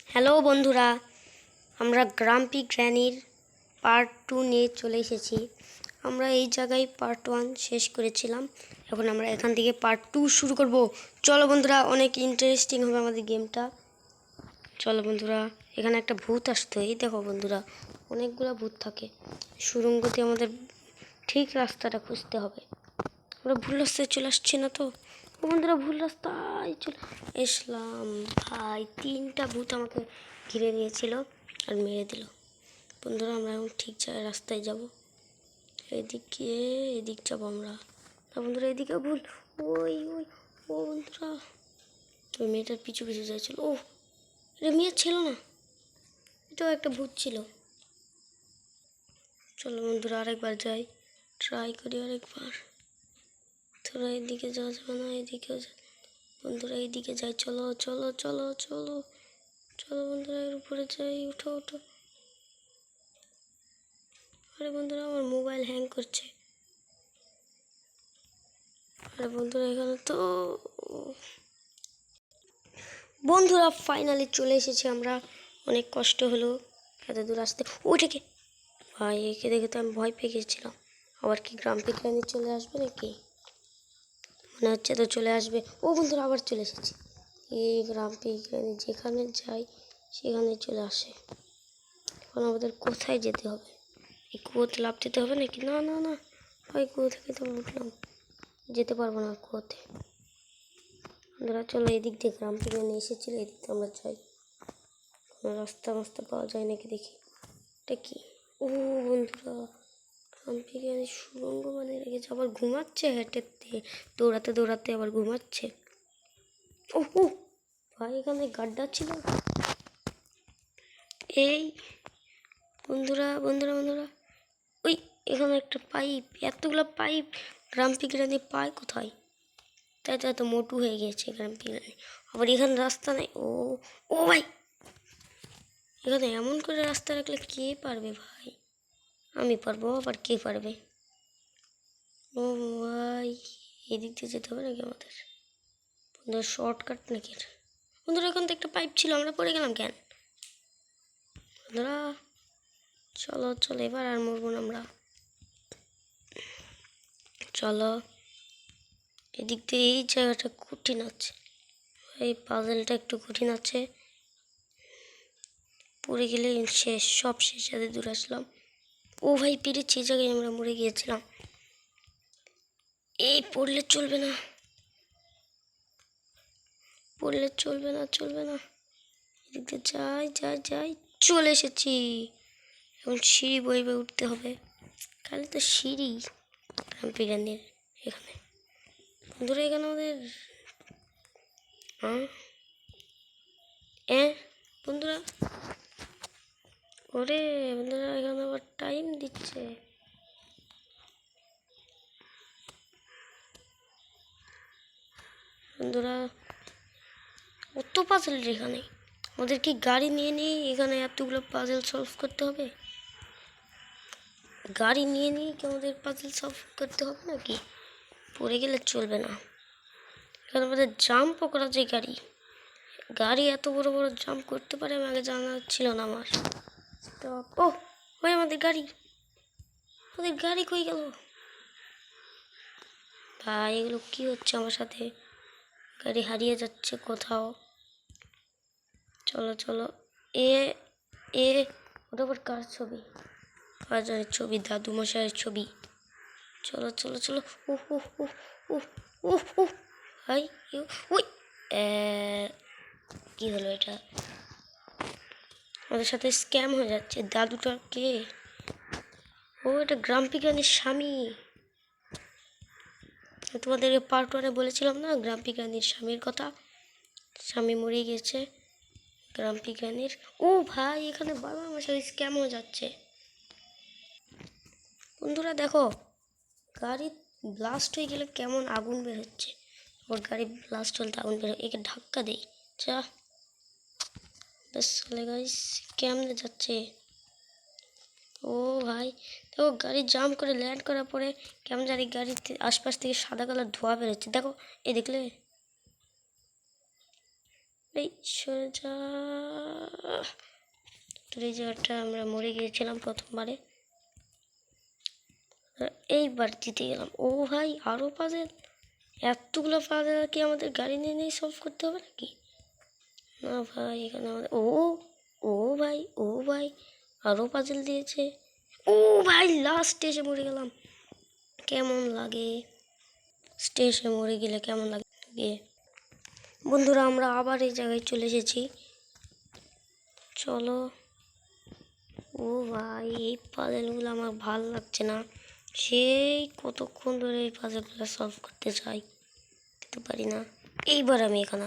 Hello বন্ধুরা, আমরা গ্রাম্পি গ্র্যানির part 2 নিয়ে চলে এসেছি। আমরা এই জায়গায় পার্ট 1 শেষ করেছিলাম। এখন আমরা এখান থেকে পার্ট 2 শুরু করব। চলো বন্ধুরা, অনেক ইন্টারেস্টিং হবে আমাদের গেমটা। চলো বন্ধুরা, এখানে একটা ভূত আসতো। এই দেখো বন্ধুরা, অনেকগুলো ভূত থাকে। সুড়ঙ্গতে আমাদের ঠিক রাস্তাটা খুঁজতে হবে। আমরা ভুল রাস্তায় চলে আসছি না তো? ও বন্ধুরা, ভুল রাস্তায় চলে এসলাম। ভাই, 3টা ভূত আমাকে ঘিরে নিয়েছিল আর মেরে দিল। বন্ধুরা, আমরা এখন ঠিক রাস্তায় যাব। এদিক যাবো আমরা। না বন্ধুরা, এদিকে ভুল। ওই ওই ও বন্ধুরা, ওই মেয়েটার পিছু পিছু যাচ্ছিল। ও, এটা মেয়ে ছিল না, এটাও একটা ভূত ছিল। চলো বন্ধুরা, আরেকবার যাই, ট্রাই করি আরেকবার। তোরা এদিকে যাওয়া যাবে না, এদিকেও বন্ধুরা এইদিকে যাই। চলো চলো চলো চলো চলো বন্ধুরা, এর উপরে যাই। উঠো উঠো। আরে বন্ধুরা, আমার মোবাইল হ্যাং করছে। আরে বন্ধুরা, এখানে তো বন্ধুরা ফাইনালি চলে এসেছি আমরা। অনেক কষ্ট হলো এত দূর আসতে। ওইটাকে ভাই, একে দেখে তো আমি ভয় পেয়ে গেছিলাম। আবার কি গ্রাম্পি গ্র্যানি চলে আসবে নাকি? মনে হচ্ছে তো চলে আসবে। ও বন্ধুরা, আবার চলে এসেছি। এই গ্রাম্পি গ্র্যানি যেখানে যাই সেখানে চলে আসে। এখন আমাদের কোথায় যেতে হবে? এই কুয়োতে লাফ দিতে হবে নাকি? না না না, ওই কুয়ো থেকে তো উঠলাম, যেতে পারবো না কুয়োতে। বন্ধুরা চলো, এদিক দিয়ে গ্রাম্পি গ্র্যানি এসেছিল, এদিক দিয়ে আমরা যাই। রাস্তা মাস্তা পাওয়া যায় নাকি দেখি। এটা কি? ও বন্ধুরা, গ্রাম্পি গ্র্যানি সুড়ঙ্গ বানিয়ে রেখেছে। আবার ঘুমাচ্ছে, হেঁটে দৌড়াতে দৌড়াতে আবার ঘুমাচ্ছে। ও ও ভাই, এখানে গাড্ডা ছিল। এই বন্ধুরা বন্ধুরা বন্ধুরা, ওই এখানে একটা পাইপ, এতগুলো পাইপ। গ্রাম্পি গ্র্যানি পায় কোথায়? তাই তো এত মোটু হয়ে গেছে গ্রাম্পি গ্র্যানি। আবার এখানে রাস্তা নেই। ও ও ভাই, এখানে এমন করে রাস্তা রাখলে কে পারবে ভাই? আমি পারবো, আবার কে পারবে? ও ভাই, এদিক দিয়ে যেতে হবে নাকি আমাদের? বন্ধুরা, শর্টকাট নাকি? বন্ধুরা, এখান থেকে একটা পাইপ ছিল, আমরা পড়ে গেলাম কেন? বন্ধুরা চলো চলো, এবার আর মরবো না আমরা। চলো, এদিক দিয়ে এই জায়গাটা কঠিন আছে, এই পাজেলটা একটু কঠিন আছে। পড়ে গেলে শেষ, সব শেষ। এত দূর আসলাম। ও ভাই, পেরেছি। এই জায়গায় আমরা মরে গিয়েছিলাম। এই পড়লে চলবে না, পড়লে চলবে না, চলবে না। এদিক দিয়ে যাই যাই যাই, চলে এসেছি। এখন সিঁড়ি বয়ে বয়ে উঠতে হবে। খালি তো সিঁড়ি গ্রাম্পি গ্র্যানির এখানে। বন্ধুরা, এখানে আমাদের বন্ধুরা, ওরে বন্ধুরা, এখানে আবার টাইম দিচ্ছে। বন্ধুরা, কত পাজেল এখানে। আমাদের কি গাড়ি নিয়ে নিয়ে এখানে এতগুলো পাজেল সলভ করতে হবে? গাড়ি নিয়ে নিয়ে কি আমাদের পাজেল সলভ করতে হবে নাকি? পড়ে গেলে চলবে না। এখানে আমাদের জাম্পও করা যায়। গাড়ি গাড়ি এত বড় বড় জাম্প করতে পারে, আমি আগে জানা ছিল না আমার। তো ও ভাই, আমাদের গাড়ি কই গেল ভাই? এগুলো কি হচ্ছে আমার সাথে? গাড়ি হারিয়ে যাচ্ছে কোথাও। চলো চলো। এ এ ওটা আবার কার ছবি? বাজারের ছবি, দাদু মশাইয়ের ছবি। চলো চলো চলো। উহ উহ উহ উহ উহ উহ ভাই, ওই কি হলো এটা? আমাদের সাথে স্ক্যাম হয়ে যাচ্ছে। দাদুটা কে? ও, এটা গ্রাম্পি গ্র্যানির স্বামী। তোমাদেরকে পার্ট 1-এ বলেছিলাম না গ্রাম্পি গ্র্যানির স্বামীর কথা। স্বামী মরে গেছে গ্রাম্পি গ্র্যানির। ও ভাই, এখানে বাবা আমার সাথে স্ক্যাম হয়ে যাচ্ছে। বন্ধুরা দেখো, গাড়ি ব্লাস্ট হয়ে গেলে কেমন আগুন বের হচ্ছে। ওর গাড়ি ব্লাস্ট হলে আগুন বের হয়। একে ধাক্কা দেই। যা, বেশ চলে গাইস, কেমনে যাচ্ছে। ও ভাই, দেখো গাড়ি জাম্প করে ল্যান্ড করার পরে কেমন জানি গাড়ির আশপাশ থেকে সাদা কালার ধোঁয়া বেরোচ্ছে। দেখো, এই দেখলে, এই সরে যা। তোর এই জায়গাটা আমরা মরে গিয়েছিলাম প্রথমবারে, এইবার জিতে গেলাম। ও ভাই আরও পাজেল, এতগুলো পাজেল কি আমাদের গাড়ি নিয়ে নিয়ে সলভ করতে হবে নাকি? না ভাই এখানে আমাদের ও ভাই আরও পাজেল দিয়েছে। ও ভাই লাস্ট এসে মরে গেলাম, কেমন লাগে স্টেশে মরে গেলে কেমন লাগে? বন্ধুরা আমরা আবার এই জায়গায় চলে এসেছি, চলো। ও ভাই এই পাজেলগুলো আমার ভাল লাগছে না, সেই কতক্ষণ ধরে এই পাজেলগুলো সলভ করতে চাই, কিন্তু পারি না। এইবার আমি এখানে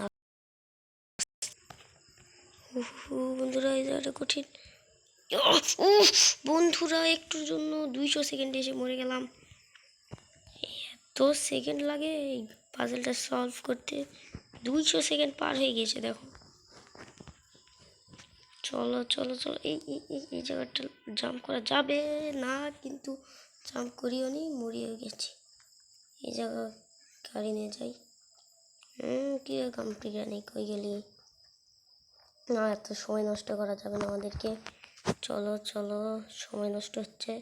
বন্ধুরা এই জায়গাটা কঠিন। বন্ধুরা একটুর জন্য 200 সেকেন্ডে এসে মরে গেলাম। এত সেকেন্ড লাগে এই পাজেলটা সলভ করতে, 200 সেকেন্ড পার হয়ে গেছে দেখো। চলো চলো চলো, এই জায়গাটা জাম্প করা যাবে না, কিন্তু জাম্প করিও নি, মরিয়ে গেছি। এই জায়গা গাড়ি নিয়ে যাই। কি কমপ্লিট নেই, কই গেলি? না এত সময় নষ্ট করা যাবে না আমাদেরকে, চলো চলো, সময় নষ্ট হচ্ছে।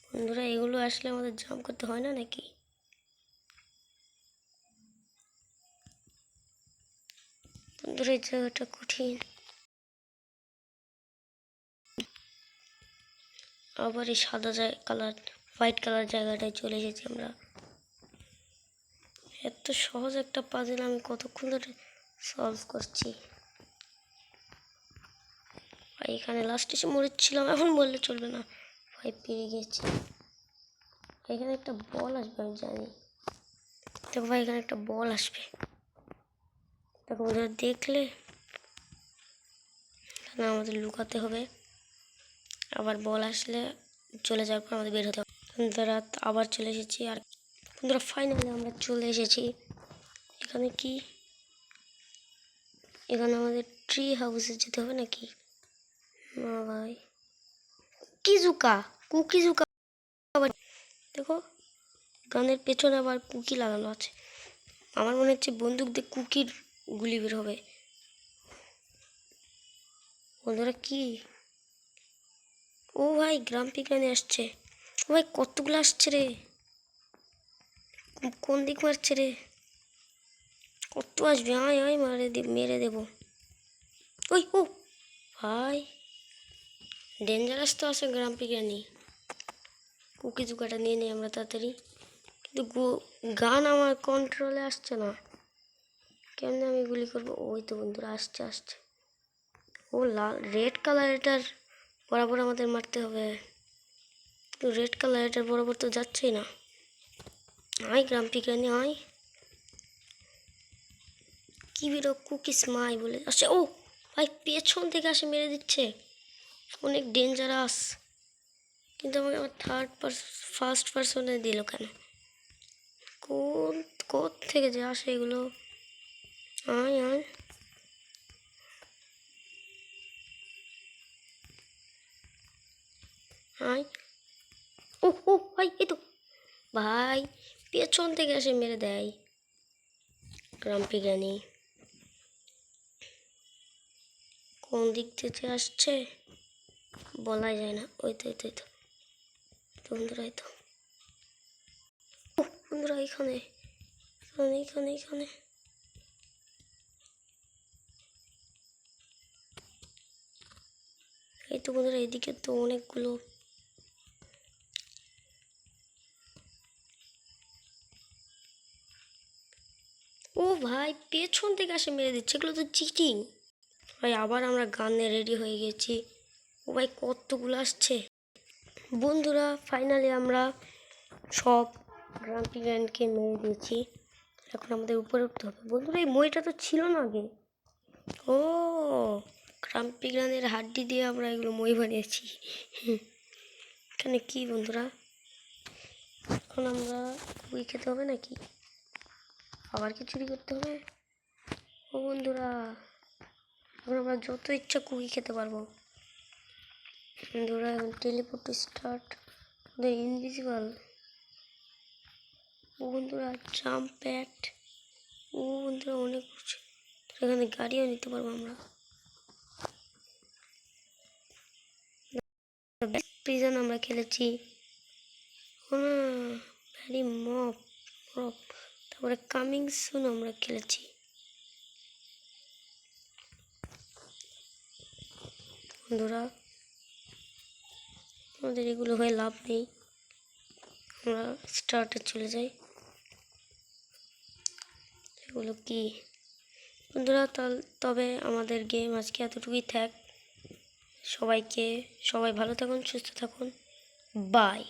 বন্ধুরা এগুলো আসলে আমাদের জাম্প করতে হয় না নাকি? বন্ধুরা এই জায়গাটা কঠিন। আবার এই সাদা কালার, হোয়াইট কালার জায়গাটায় চলে এসেছি আমরা। এত সহজ একটা পাজেল আমি কতক্ষণ ধরে সলভ করছি। ভাই এখানে লাস্ট এসে মরেছিলাম, এখন বললে চলবে না, ভাই পেরে গেছি। এখানে একটা বল আসবে আমি জানি, দেখো ভাই এখানে একটা বল আসবে, দেখো ওরা দেখলে এখানে আমাদের লুকাতে হবে। আবার বল আসলে চলে যাওয়ার পর আমাদের বের হতে হবে। বন্ধুরা আবার চলে এসেছি, আর বন্ধুরা ফাইনালি আমরা চলে এসেছি। এখানে কি, এখানে আমাদের ট্রি হাউসে যেতে হবে নাকি? না ভাই, কুকি জুকা আবার দেখো, গানের পেছনে আবার কুকি লাগানো আছে। আমার মনে হচ্ছে বন্দুক দিয়ে কুকির গুলি বের হবে। বন্ধুরা কি, ও ভাই গ্রাম পিকানে আসছে। ও ভাই কতগুলো আসছে রে, কোন দিক মারছে রে, কত আসবে? আয় আয় মেরে দেবো। ওই ও ভাই ডেঞ্জারাস তো আছে গ্রাম পিকানি। কুকি জুকাটা নিয়ে নিই আমরা তাড়াতাড়ি, কিন্তু গান আমার কন্ট্রোলে আসছে না, কেমনে আমি গুলি করবো? ওই তো বন্ধুরা আসছে আসছে। ও লাল রেড কালার, এটার বরাবর আমাদের মারতে হবে, তো রেড কালার এটার বরাবর তো যাচ্ছেই না। আয় গ্রাম পিকানি আয়, কি বিরো কুকি স্মাই বলে আসছে। ও ভাই পেছন থেকে আসে মেরে দিচ্ছে, অনেক ডেঞ্জারাস। কিন্তু আমাকে আমার ফার্স্ট পার্সনে দিল কেন? কোথ থেকে যে আসে এগুলো? আয় আয়, আয়। ও ভাই এই তো, ভাই পেছন থেকে এসে মেরে দেয় গ্রাম পিকানি। কোন দিক থেকে আসছে বলা যায় না। ওই তো বন্ধুরা, এই তো বন্ধুরা এখানে এখানে এখানে এখানে এই তো বন্ধুরা, এদিকে তো অনেকগুলো। ও ভাই পেছন থেকে আসে মেরে দিচ্ছে, এগুলো তো চিটিং ভাই। আবার আমরা গানে রেডি হয়ে গেছি। ও ভাই কতগুলো আসছে। বন্ধুরা ফাইনালি আমরা সব গ্রাম্পি গ্র্যান্ডকে মেরে দিয়েছি, এখন আমাদের উপরে উঠতে হবে। বন্ধুরা এই মইটা তো ছিল না আগে। ও গ্রাম্পি গ্র্যান্ডের হাড্ডি দিয়ে আমরা এগুলো মই বানিয়েছি। এখানে কি বন্ধুরা, এখন আমরা বই খেতে হবে নাকি? আবার কি চুরি করতে হবে? ও বন্ধুরা এখন আমরা যত ইচ্ছা কুকি খেতে পারবো। বন্ধুরা এখন টেলিপোর্ট স্টার্ট, ইনভিজিবল। ও বন্ধুরা জাম্প প্যাড, ও বন্ধুরা অনেক কিছু। এখানে গাড়িও নিতে পারবো আমরা। প্রিজন আমরা খেলেছি, ভ্যারি মপ মপ, তারপরে কামিং সুন আমরা খেলেছি। বন্ধুরা আমাদের এগুলো হয়ে লাভ নেই, আমরা স্টার্টে চলে যাই। এগুলো কি বন্ধুরা, তবে আমাদের গেম আজকে এতটুকুই থাক। সবাই ভালো থাকুন, সুস্থ থাকুন, বাই।